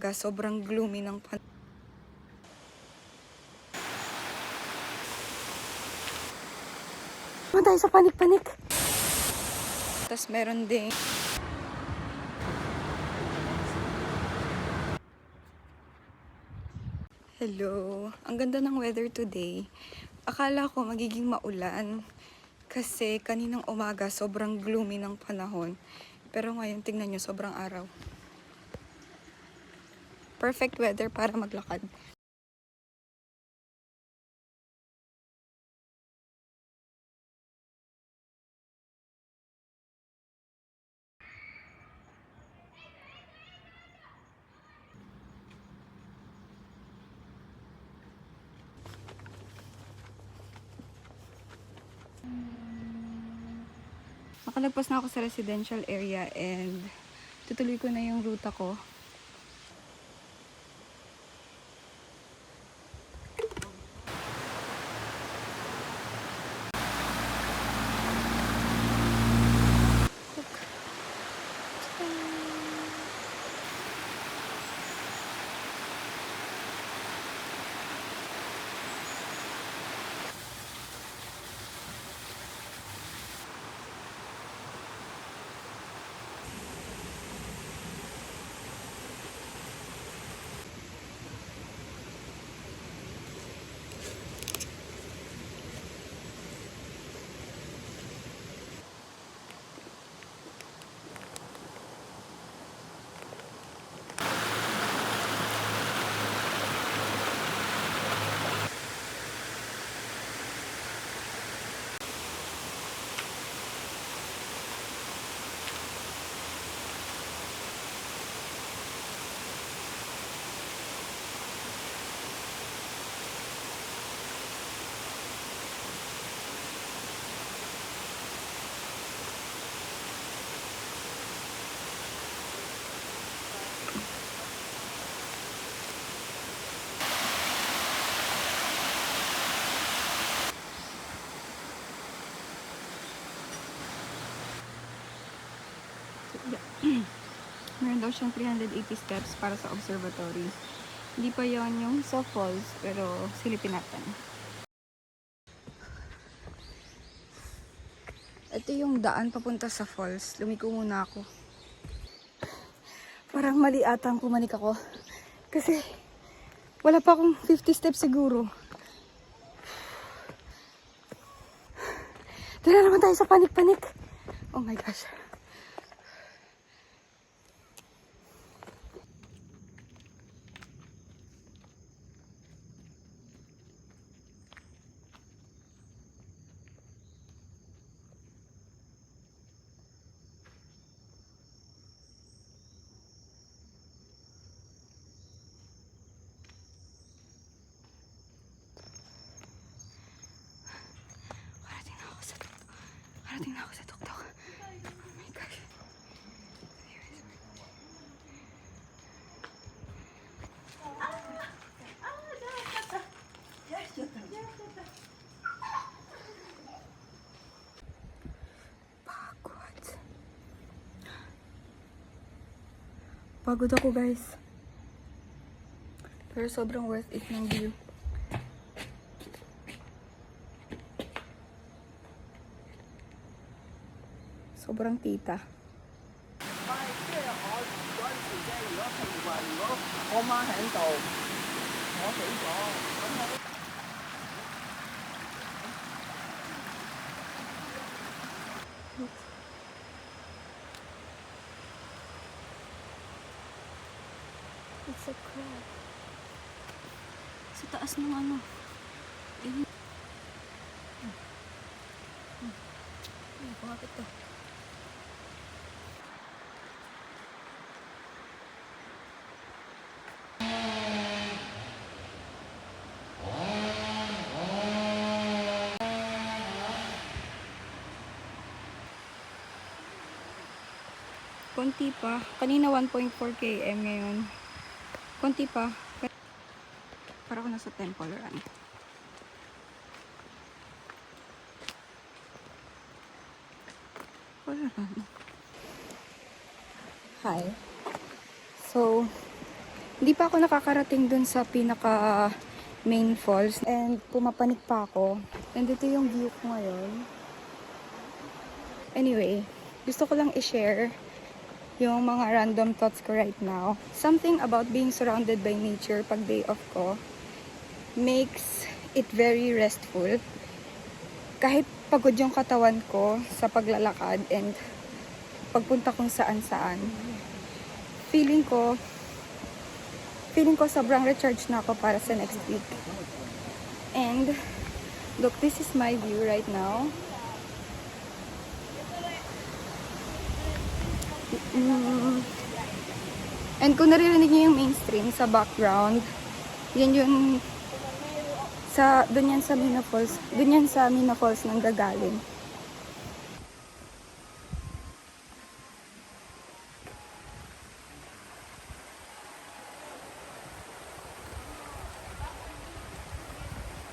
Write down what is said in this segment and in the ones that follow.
umaga, sobrang gloomy ng panahon. Tayo sa panik-panik. Tapos meron din. Hello. Ang ganda ng weather today. Akala ko magiging maulan. Kasi kaninang umaga sobrang gloomy ng panahon. Pero ngayon tingnan nyo, sobrang araw. Perfect weather para maglakad. Nakalagpas na ako sa residential area and tutuloy ko na yung ruta ko. Meron daw siyang 380 steps para sa observatory. Hindi pa yon yung sa falls, pero silipin natin. Ito yung daan papunta sa falls. Lumiko muna ako. Parang mali atang pumanik ako. Kasi wala pa akong 50 steps siguro. Tara naman tayo sa panik-panik. Oh my gosh. Parating na ako sa tuktok. Oh my gosh. Pagod. Pagod ako guys. Pero sobrang worth it ng view. Sobrang tita. It's a crab. Sa taas ng ano. Bakit to? Konti pa. Kanina 1.4 km ngayon. Konti pa. Para ako nasa temple run. Wala run. Hi. So, Hindi pa ako nakakarating dun sa pinaka main falls and pumapanik pa ako. And ito yung view ko ngayon. Anyway, gusto ko lang i-share yung mga random thoughts ko right now. Something about being surrounded by nature pag day off ko makes it very restful. Kahit pagod yung katawan ko sa paglalakad and pagpunta kung saan-saan, feeling ko sobrang recharge na ako para sa next week. And look, this is my view right now. And kung naririnig niyo yung mainstream sa background, yan yung dun yan sa Mina Falls nang gagaling.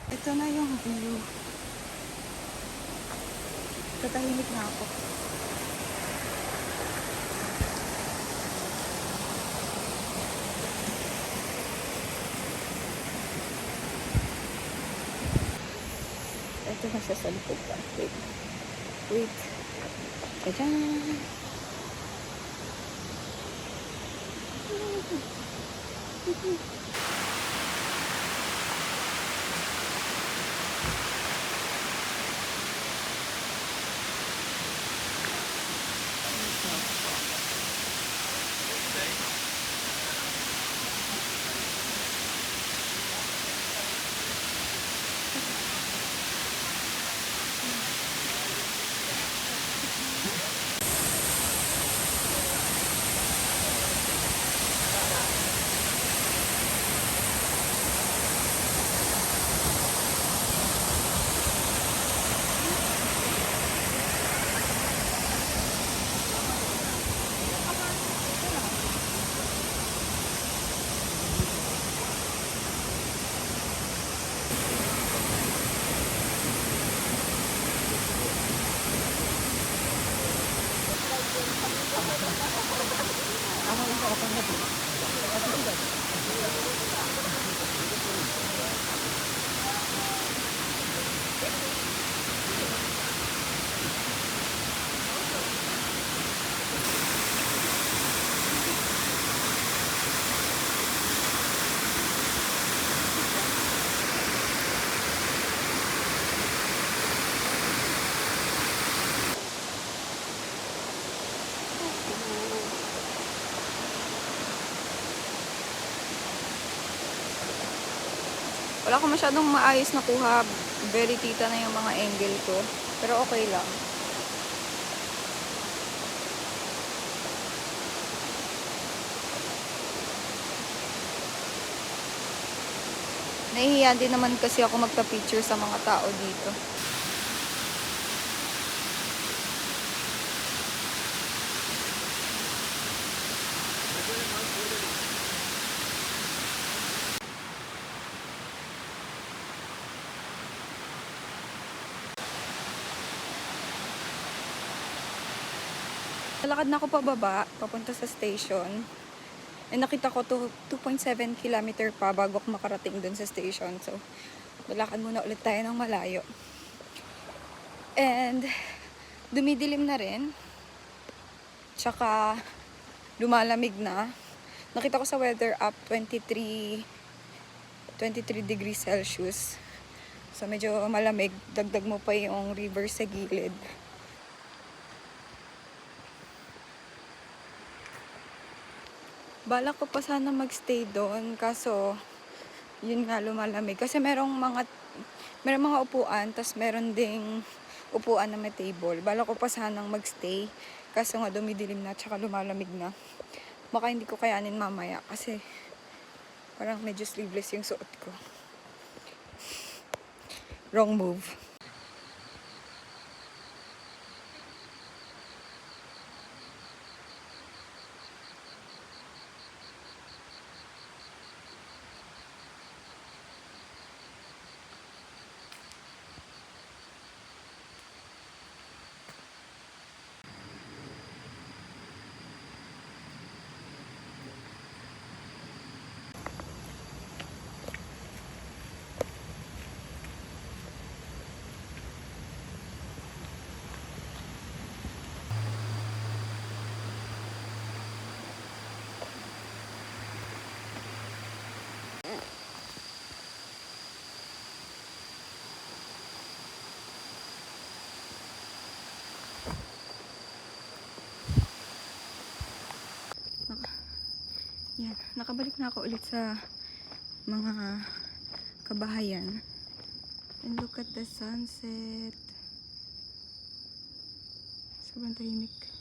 Ito na yung view. Tatahimik na ako. Ito na siya sa likod ka. Wait. Ayan. Wala ko masyadong maayos na kuha. Very tita na yung mga angle ko. Pero okay lang. Nahihiya din naman kasi ako magpa-picture sa mga tao dito. Nalakad na ako pababa, papunta sa station. And nakita ko 2.7 kilometer pa bago ako makarating dun sa station. So, lalakad muna ulit tayo ng malayo. And, dumidilim na rin. Tsaka, lumalamig na. Nakita ko sa weather app 23 degrees Celsius. So, medyo malamig. Dagdag mo pa yung river sa gilid. Balak ko pa sana magstay doon, kaso yun nga, lumalamig. Kasi merong mga upuan, tas meron ding upuan na may table. Balak ko pa sanang magstay, kaso nga dumidilim na, tsaka lumalamig na. Baka hindi ko kayanin mamaya, kasi parang medyo sleeveless yung suot ko. Wrong move. Ayan, nakabalik na ako ulit sa mga kabahayan. And look at the sunset. Sobrang tahimik.